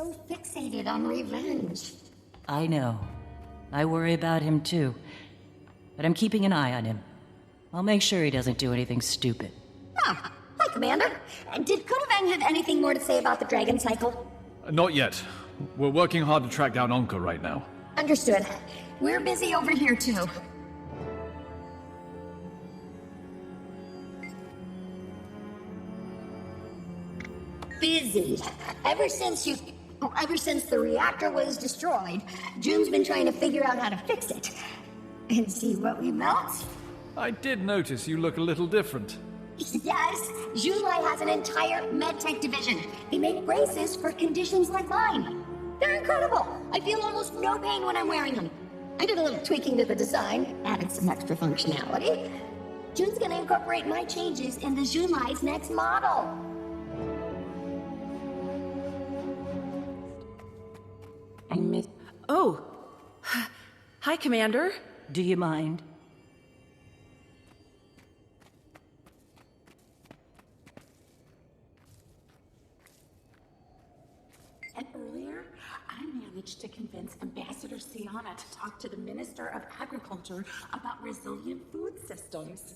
so fixated on revenge. I know. I worry about him too. But I'm keeping an eye on him. I'll make sure he doesn't do anything stupid. Ah, hi, Commander. Did Kunavang have anything more to say about the Dragon Cycle? Not yet. We're working hard to track down Ankka right now. Understood. We're busy over here too. Busy. Ever since the reactor was destroyed, June's been trying to figure out how to fix it. And see what we melt? I did notice you look a little different. Yes, Junlai has an entire medtech division. They make braces for conditions like mine. They're incredible. I feel almost no pain when I'm wearing them. I did a little tweaking to the design, added some extra functionality. June's gonna incorporate my changes into Junlai's next model. Oh. Hi, Commander. Do you mind? And earlier, I managed to convince Ambassador Siana to talk to the Minister of Agriculture about resilient food systems.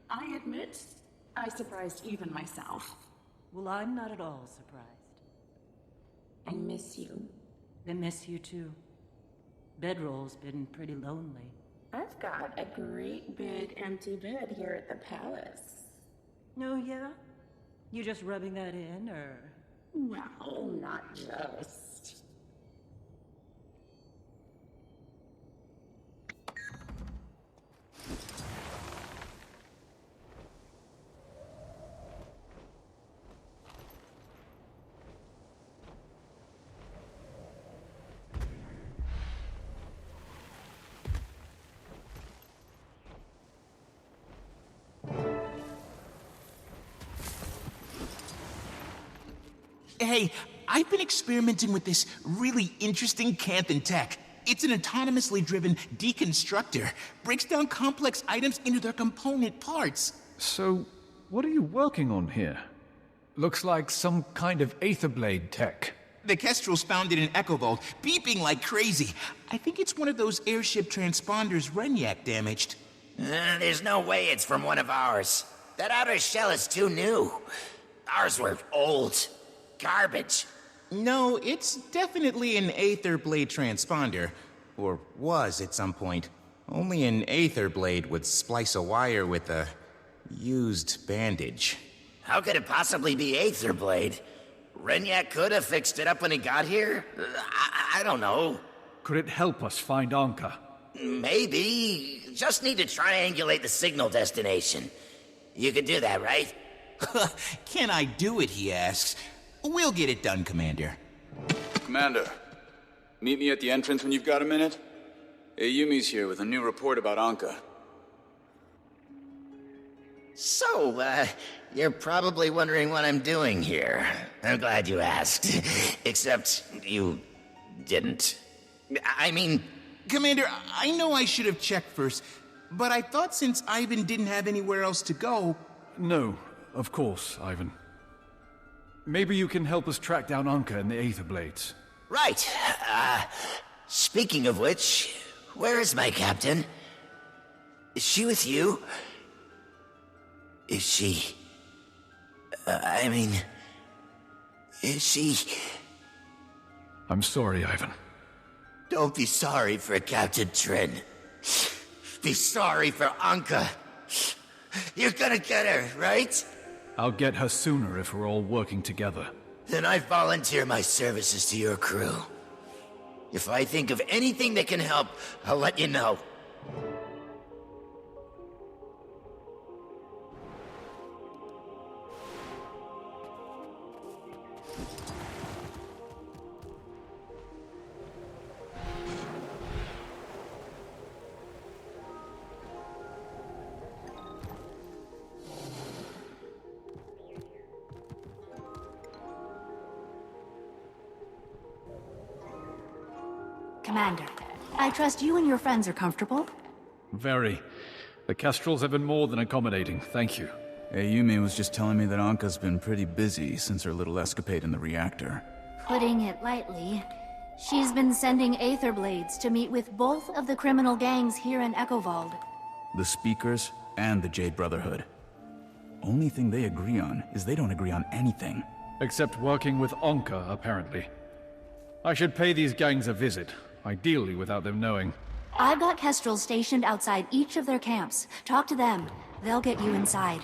I admit, I surprised even myself. Well, I'm not at all surprised. I miss you. I miss you too. Bedroll's been pretty lonely. I've got a great big empty bed here at the palace. Oh, yeah? You just rubbing that in, or...? Well, not just. Hey, I've been experimenting with this really interesting Canthan tech. It's an autonomously driven deconstructor. Breaks down complex items into their component parts. So, what are you working on here? Looks like some kind of Aetherblade tech. The Kestrel's found it in Echovald, beeping like crazy. I think it's one of those airship transponders Renyak damaged. There's no way it's from one of ours. That outer shell is too new. Ours were old. Garbage. No, it's definitely an Aetherblade transponder. Or was at some point. Only an Aetherblade would splice a wire with a used bandage. How could it possibly be Aetherblade? Renyak could have fixed it up when he got here? I don't know. Could it help us find Ankka? Maybe. Just need to triangulate the signal destination. You could do that, right? Can I do it, he asks. We'll get it done, Commander. Commander, meet me at the entrance when you've got a minute. Ayumi's here with a new report about Ankka. So, you're probably wondering what I'm doing here. I'm glad you asked. Except, you didn't. I mean... Commander, I know I should have checked first, but I thought since Ivan didn't have anywhere else to go... No, of course, Ivan. Maybe you can help us track down Ankka and the Aetherblades. Right. Speaking of which, where is my captain? Is she with you? Is she... is she... I'm sorry, Ivan. Don't be sorry for Captain Trin. Be sorry for Ankka. You're gonna get her, right? I'll get her sooner if we're all working together. Then I volunteer my services to your crew. If I think of anything that can help, I'll let you know. Commander, I trust you and your friends are comfortable? Very. The Kestrels have been more than accommodating, thank you. Ayumi was just telling me that Ankka's been pretty busy since her little escapade in the reactor. Putting it lightly, she's been sending Aetherblades to meet with both of the criminal gangs here in Echovald. The Speakers and the Jade Brotherhood. Only thing they agree on is they don't agree on anything. Except working with Ankka, apparently. I should pay these gangs a visit, ideally without them knowing. I've got Kestrel stationed outside each of their camps. Talk to them. They'll get you inside.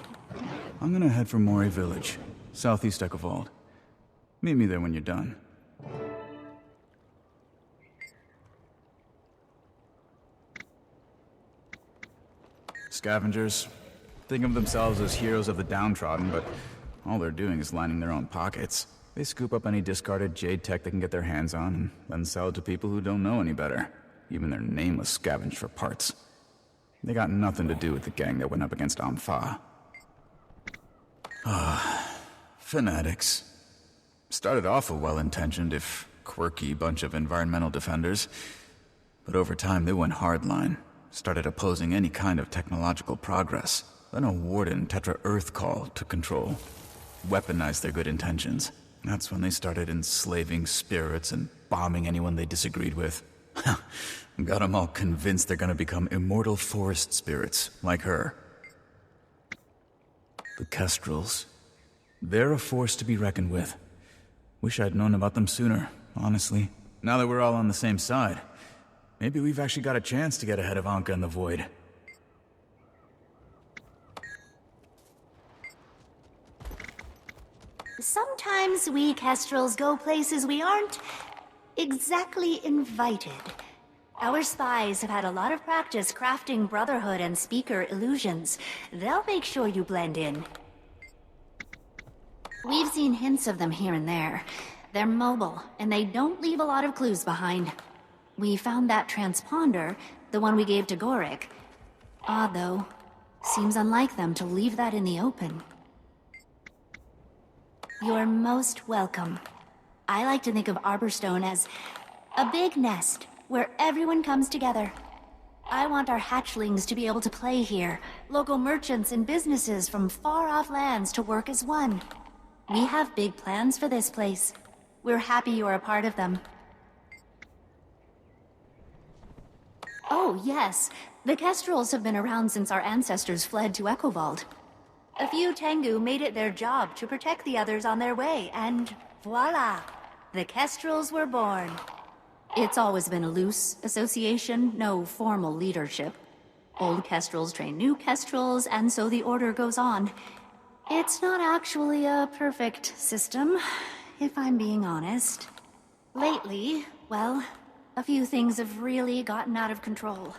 I'm gonna head for Mori village, southeast Echovald. Meet me there when you're done. Scavengers. Think of themselves as heroes of the downtrodden, but all they're doing is lining their own pockets. They scoop up any discarded jade tech they can get their hands on, and then sell it to people who don't know any better. Even their nameless scavenge for parts. They got nothing to do with the gang that went up against Ampha. Fanatics. Started off a well-intentioned, if quirky, bunch of environmental defenders. But over time they went hardline. Started opposing any kind of technological progress. Then a warden Tetra Earth call took control. Weaponized their good intentions. That's when they started enslaving spirits and bombing anyone they disagreed with. Got them all convinced they're gonna become immortal forest spirits, like her. The Kestrels. They're a force to be reckoned with. Wish I'd known about them sooner, honestly. Now that we're all on the same side, maybe we've actually got a chance to get ahead of Ankka in the Void. Sometimes we Kestrels go places we aren't exactly invited. Our spies have had a lot of practice crafting Brotherhood and Speaker illusions. They'll make sure you blend in. We've seen hints of them here and there. They're mobile, and they don't leave a lot of clues behind. We found that transponder, the one we gave to Gorrik. Odd, though. Seems unlike them to leave that in the open. You're most welcome. I like to think of Arborstone as a big nest where everyone comes together. I want our hatchlings to be able to play here, local merchants and businesses from far-off lands to work as one. We have big plans for this place. We're happy you're a part of them. Oh, yes. The Kestrels have been around since our ancestors fled to Echovald. A few Tengu made it their job to protect the others on their way, and voila! The Kestrels were born. It's always been a loose association, no formal leadership. Old Kestrels train new Kestrels, and so the order goes on. It's not actually a perfect system, if I'm being honest. Lately, well, a few things have really gotten out of control.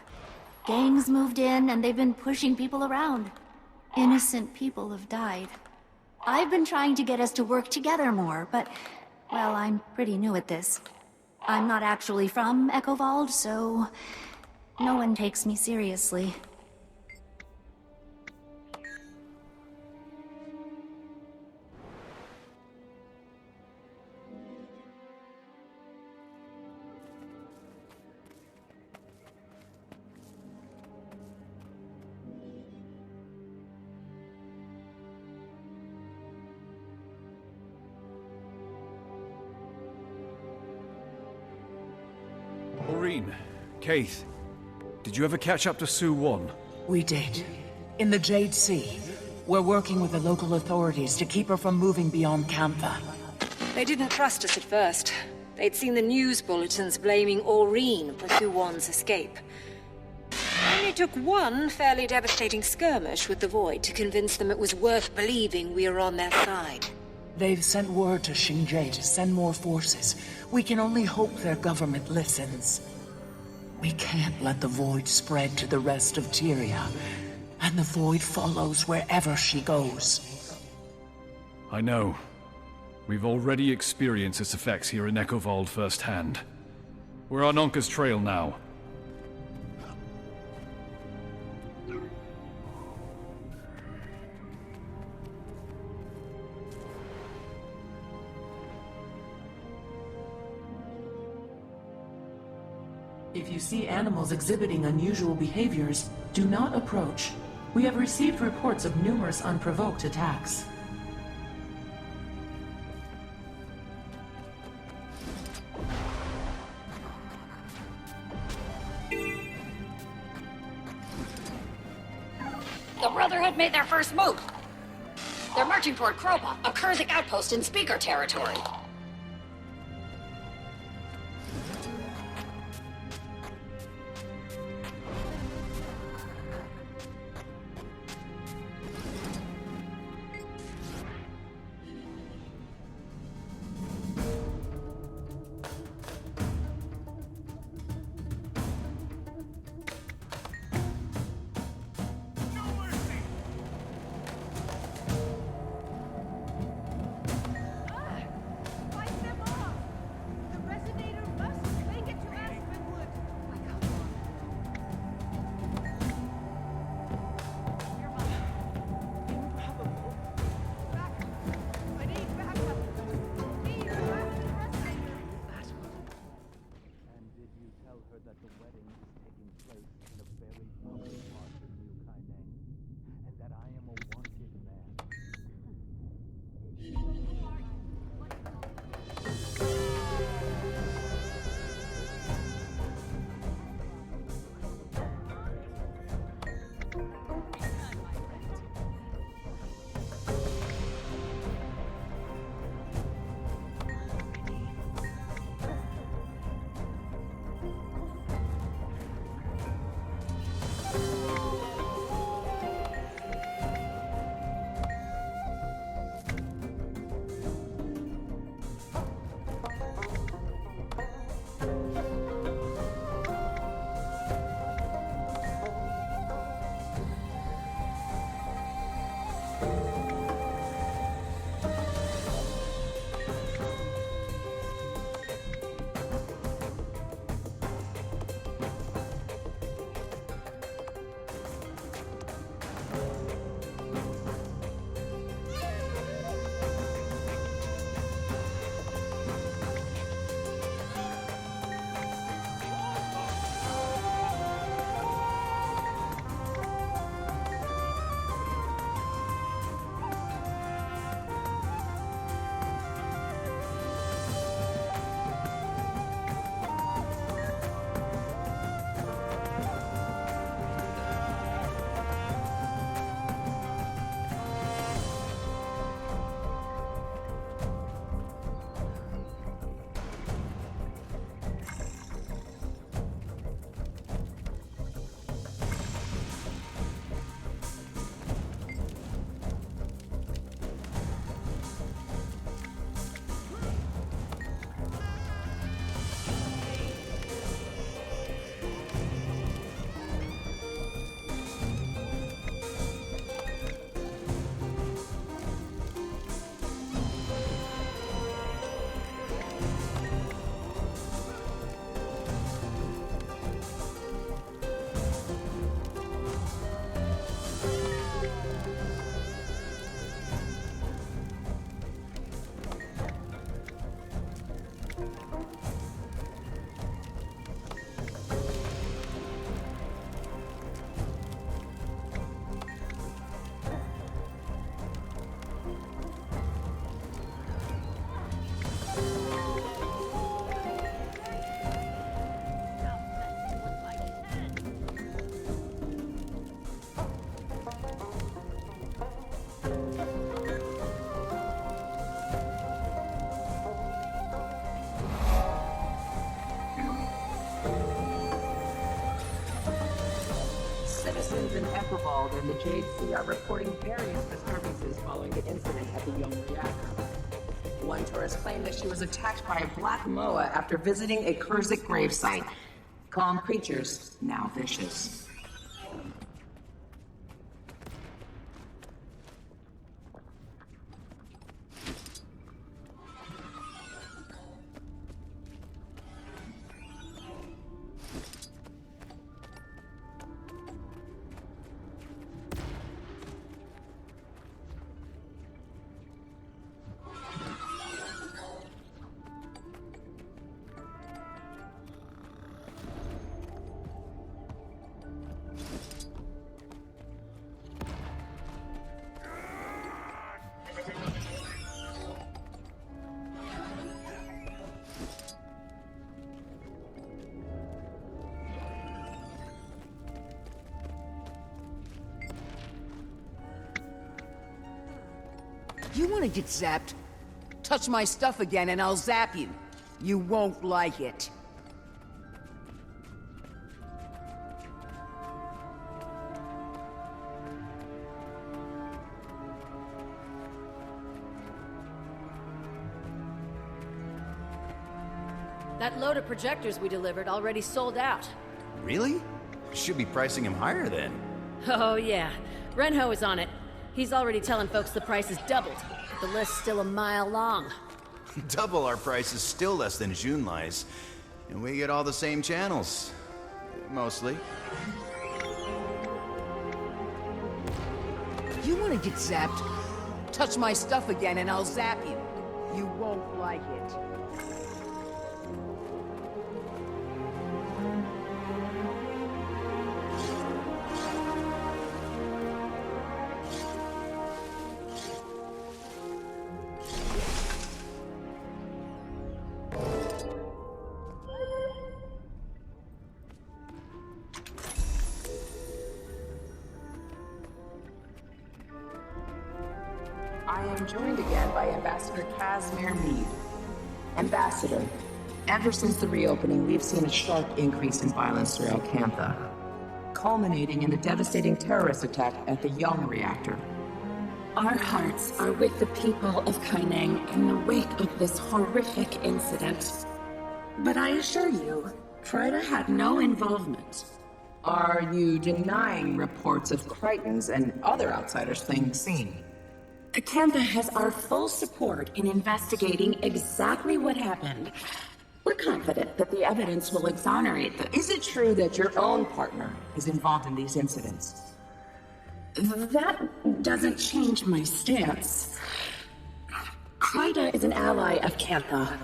Gangs moved in, and they've been pushing people around. Innocent people have died. I've been trying to get us to work together more, but, well, I'm pretty new at this. I'm not actually from Echovald, so no one takes me seriously. Maureen, Keith, did you ever catch up to Sue 1? We did. In the Jade Sea. We're working with the local authorities to keep her from moving beyond Kantha. They didn't trust us at first. They'd seen the news bulletins blaming Aureen for Suwon's escape. Only took one fairly devastating skirmish with the Void to convince them it was worth believing we were on their side. They've sent word to Xingzhe to send more forces. We can only hope their government listens. We can't let the Void spread to the rest of Tyria, and the Void follows wherever she goes. I know. We've already experienced its effects here in Echovald firsthand. We're on Ankka's trail now. If you see animals exhibiting unusual behaviors, do not approach. We have received reports of numerous unprovoked attacks. have made their first move. They're marching toward Kropa, a Kurzik outpost in Speaker territory. Citizens in Echovald and the Jade Sea are reporting various disturbances following the incident at the Young Reactor. One tourist claimed that she was attacked by a black moa after visiting a Kurzik gravesite. Calm creatures, now vicious. You wanna get zapped? Touch my stuff again and I'll zap you. You won't like it. That load of projectors we delivered already sold out. Really? Should be pricing him higher then. Oh yeah, Renho is on it. He's already telling folks the price is doubled, but the list's still a mile long. Double our price is still less than Junlai's, and we get all the same channels. Mostly. You wanna get zapped? Touch my stuff again and I'll zap you. You won't like it. I am joined again by Ambassador Casimir Meade. Ambassador, ever since the reopening, we've seen a sharp increase in violence throughout Cantha, culminating in the devastating terrorist attack at the Young reactor. Our hearts are with the people of Kaineng in the wake of this horrific incident. But I assure you, Krita had no involvement. Are you denying reports of Crichtons and other outsiders playing the scene? Cantha has our full support in investigating exactly what happened. We're confident that the evidence will exonerate them. Is it true that your own partner is involved in these incidents? That doesn't change my stance. Krita is an ally of Cantha.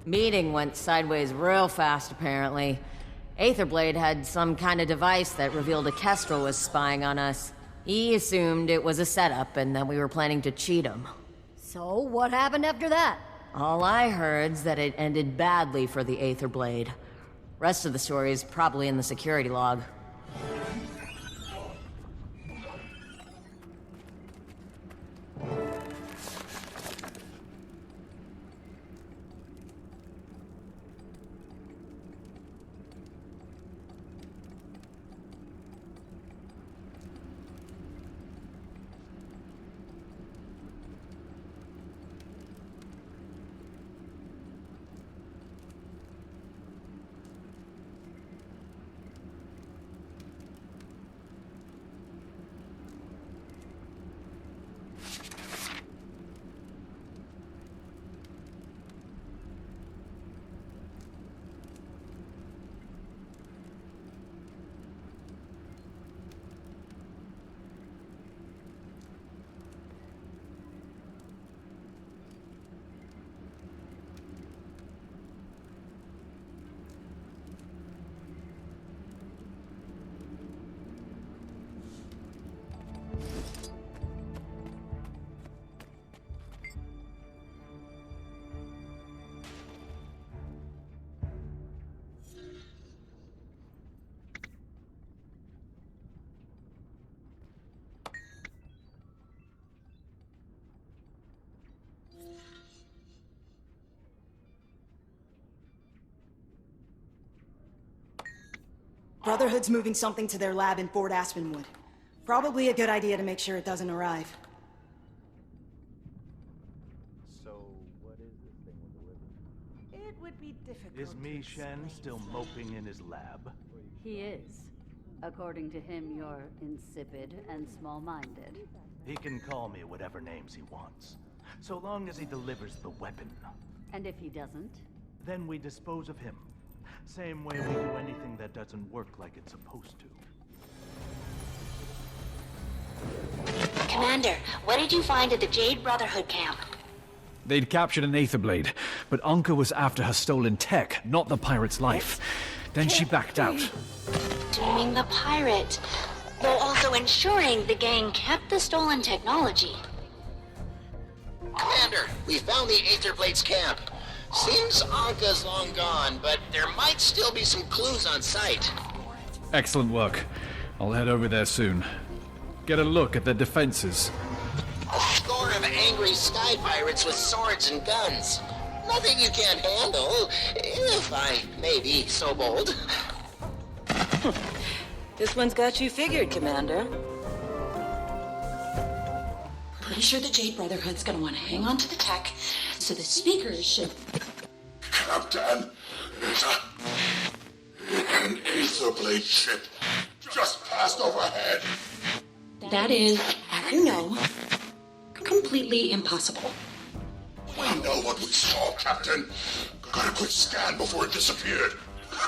Meeting went sideways real fast, apparently. Aetherblade had some kind of device that revealed a Kestrel was spying on us. He assumed it was a setup and that we were planning to cheat him. So, what happened after that? All I heard's that it ended badly for the Aetherblade. Rest of the story is probably in the security log. Brotherhood's moving something to their lab in Fort Aspenwood. Probably a good idea to make sure it doesn't arrive. So, what is this thing we're delivering? It would be difficult. Is Mi Shen still moping in his lab? He is. According to him, you're insipid and small-minded. He can call me whatever names he wants, so long as he delivers the weapon. And if he doesn't? Then we dispose of him. Same way we do anything that doesn't work like it's supposed to. Commander, what did you find at the Jade Brotherhood camp? They'd captured an Aetherblade, but Ankka was after her stolen tech, not the pirate's life. Then she backed out. Dooming the pirate, while also ensuring the gang kept the stolen technology. Commander, we found the Aetherblade's camp. Seems Ankka's long gone, but there might still be some clues on site. Excellent work. I'll head over there soon. Get a look at their defenses. A score of angry sky pirates with swords and guns. Nothing you can't handle, if I may be so bold. This one's got you figured, Commander. Pretty sure the Jade Brotherhood's gonna want to hang on to the tech, so the speakers should... Captain, it's an Aetherblade ship just passed overhead. That is, as you know, completely impossible. We know what we saw, Captain. Got a quick scan before it disappeared.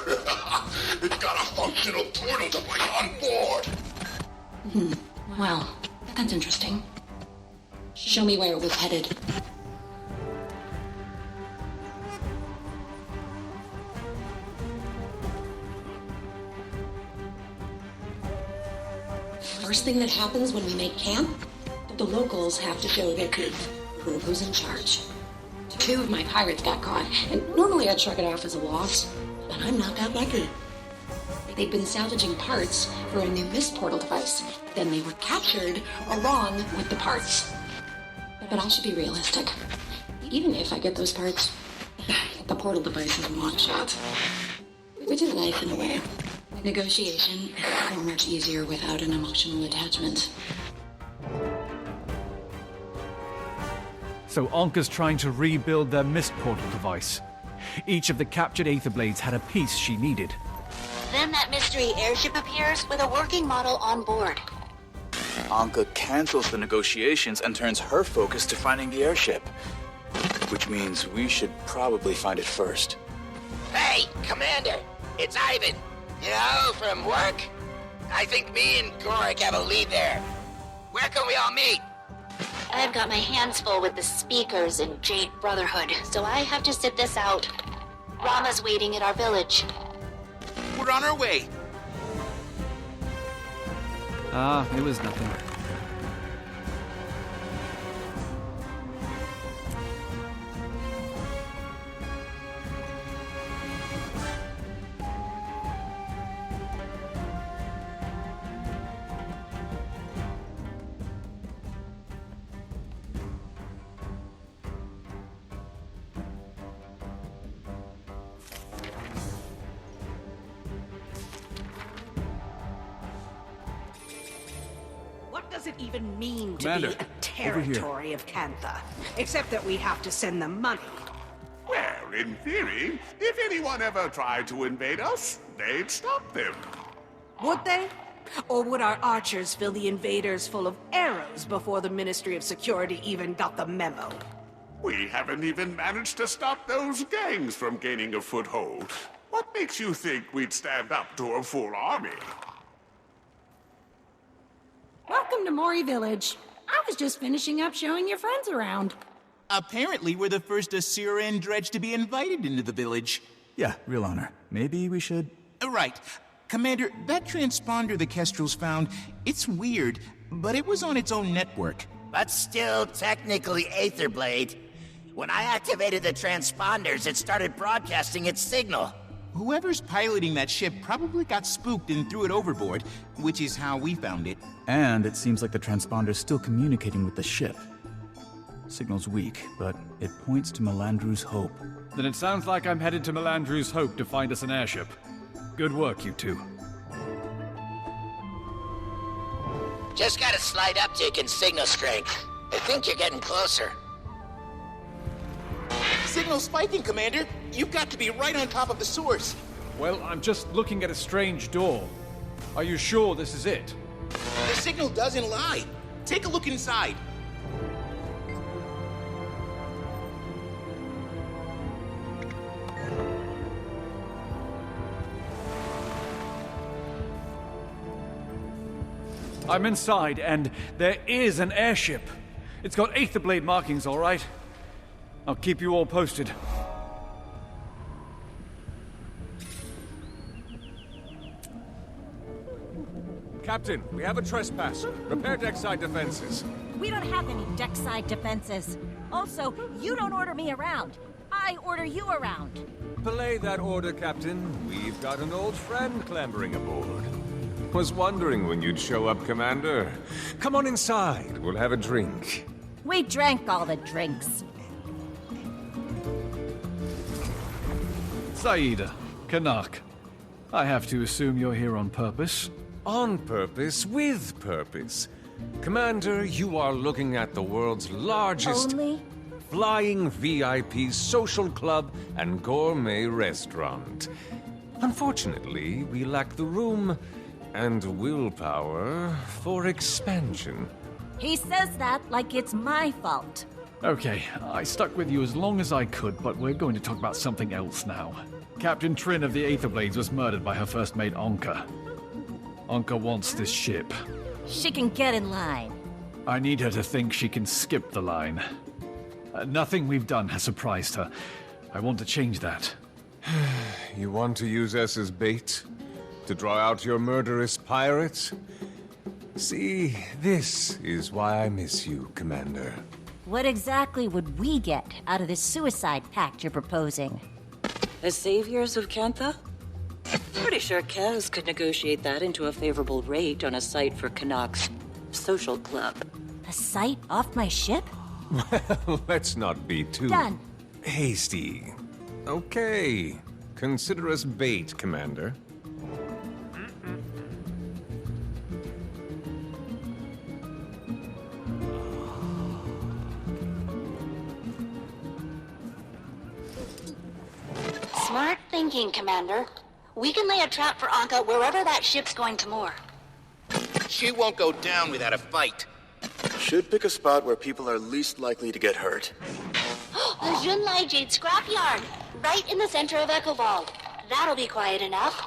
It got a functional portal device on board. Well, that's interesting. Show me where it was headed. First thing that happens when we make camp, the locals have to show their prove who's in charge. 2 of my pirates got caught, and normally I'd shrug it off as a loss, but I'm not that lucky. They'd been salvaging parts for a new mist portal device. Then they were captured along with the parts. But I should be realistic. Even if I get those parts, the portal device is a long shot. Which is nice in a way. Negotiation is so much easier without an emotional attachment. So Ankka's trying to rebuild their mist portal device. Each of the captured Aetherblades had a piece she needed. Then that mystery airship appears with a working model on board. Ankka cancels the negotiations and turns her focus to finding the airship. Which means we should probably find it first. Hey, Commander! It's Ivan! You know, from work? I think me and Gorrik have a lead there. Where can we all meet? I've got my hands full with the speakers in Jade Brotherhood, so I have to sit this out. Rama's waiting at our village. We're on our way. It was nothing. What does it even mean to Commander, be a territory of Cantha? Except that we have to send them money. Well, in theory, if anyone ever tried to invade us, they'd stop them. Would they? Or would our archers fill the invaders full of arrows before the Ministry of Security even got the memo? We haven't even managed to stop those gangs from gaining a foothold. What makes you think we'd stand up to a full army? Welcome to Mori Village. I was just finishing up showing your friends around. Apparently, we're the first Asura and Dredge to be invited into the village. Yeah, real honor. Maybe we should... Right. Commander, that transponder the Kestrels found, it's weird, but it was on its own network. But still technically Aetherblade. When I activated the transponders, it started broadcasting its signal. Whoever's piloting that ship probably got spooked and threw it overboard, which is how we found it. And it seems like the transponder's still communicating with the ship. Signal's weak, but it points to Melandru's Hope. Then it sounds like I'm headed to Melandru's Hope to find us an airship. Good work, you two. Just got a slight uptick in signal strength. I think you're getting closer. Signal spiking, Commander. You've got to be right on top of the source. Well, I'm just looking at a strange door. Are you sure this is it? The signal doesn't lie. Take a look inside. I'm inside, and there is an airship. It's got Aetherblade markings, all right? I'll keep you all posted. Captain, we have a trespass. Repair deckside defenses. We don't have any deckside defenses. Also, you don't order me around. I order you around. Belay that order, Captain. We've got an old friend clambering aboard. Was wondering when you'd show up, Commander. Come on inside. We'll have a drink. We drank all the drinks. Sayida, Canach. I have to assume you're here on purpose. On purpose, with purpose. Commander, you are looking at the world's largest... flying VIP social club and gourmet restaurant. Unfortunately, we lack the room and willpower for expansion. He says that like it's my fault. Okay, I stuck with you as long as I could, but we're going to talk about something else now. Captain Trin of the Aetherblades was murdered by her first mate, Ankka. Ankka wants this ship. She can get in line. I need her to think she can skip the line. Nothing we've done has surprised her. I want to change that. You want to use us as bait? To draw out your murderous pirates? See, this is why I miss you, Commander. What exactly would we get out of this suicide pact you're proposing? The saviors of Kantha? Pretty sure Kaz could negotiate that into a favorable rate on a site for Canach's social club. A site off my ship? Well, let's not be too... Done. Hasty. Okay. Consider us bait, Commander. Smart thinking, Commander. We can lay a trap for Ankka wherever that ship's going to moor. She won't go down without a fight. Should pick a spot where people are least likely to get hurt. The Junlai Jade scrapyard, right in the center of Echovald. That'll be quiet enough.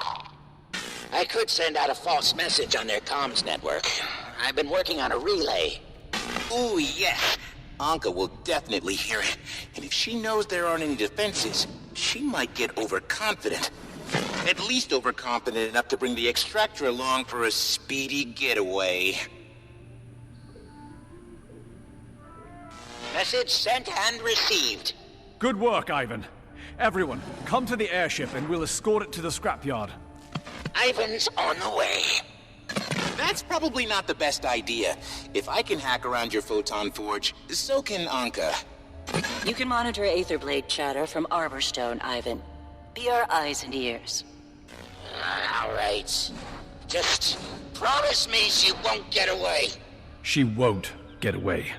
I could send out a false message on their comms network. I've been working on a relay. Ooh, yes. Ankka will definitely hear it. And if she knows there aren't any defenses, she might get overconfident. At least overconfident enough to bring the extractor along for a speedy getaway. Message sent and received. Good work, Ivan. Everyone, come to the airship and we'll escort it to the scrapyard. Ivan's on the way. That's probably not the best idea. If I can hack around your photon forge, so can Ankka. You can monitor Aetherblade chatter from Arborstone, Ivan. Be our eyes and ears. All right. Just promise me she won't get away. She won't get away.